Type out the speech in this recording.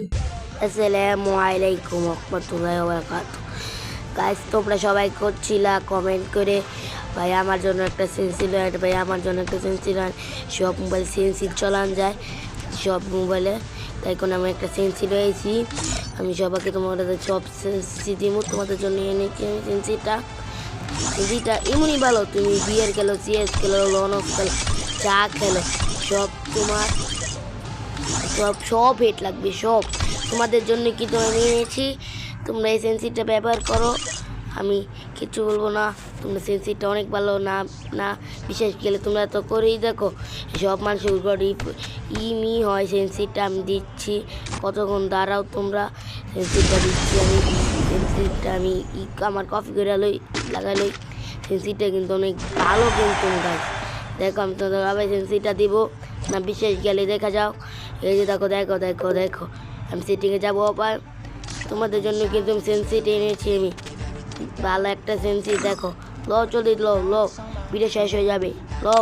আসসালামু আলাইকুম রহমতুল্লাহি ওয়া বারাকাতুহু। গাইস, তোমরা সবাই করছিলা কমেন্ট করে ভাই আমার জন্য একটা সেন্সিল লাইট, ভাই আমার জন্য একটা সেন্সিল লাইট। সব মোবাইল সেন্সিল চালান যায় সব মোবাইলে, তাই কোনো আমি একটা সেন্সিল হয়েছি। আমি সবাইকে তোমাদের সব সেন্সি দিব, তোমাদের জন্য এনেছি আমি সেন্সিটা। সেন্সিটা এমনই ভালো, তুমি বিয়ার খেলো, সিএস খেলো, লনস খেলো, চা খেলো, সব তোমার সব হেট লাগবে সব তোমাদের জন্য কিন্তু আমি এনেছি। তোমরা এই সেন্সিটা ব্যবহার করো, আমি কিছু বলবো না। তোমরা সেন্সিটা অনেক ভালো না না বিশেষ গেলে তোমরা তো করেই দেখো, সব মানুষের উপর ইমি হয়। সেন্সিটা আমি দিচ্ছি, কতক্ষণ দাঁড়াও তোমরা। সেন্সিটা দিচ্ছি আমি, সেন্সিটা আমি আমার কফি করে লাগাই লই। সেন্সিটা কিন্তু অনেক ভালো, কিন্তু দেখো আমি তোমাদের আবার সেন্সিটা দিব না বিশেষ গেলে দেখা যাও। এই যে দেখো দেখো দেখো দেখো আমি সেটিংয়ে যাবো আবার। তোমাদের জন্য কিন্তু আমি সেন্সিটা এনেছি আমি, ভালো একটা সেন্সি। দেখো লো, চলি লো লো, ভিডিও শেষ হয়ে যাবে। লো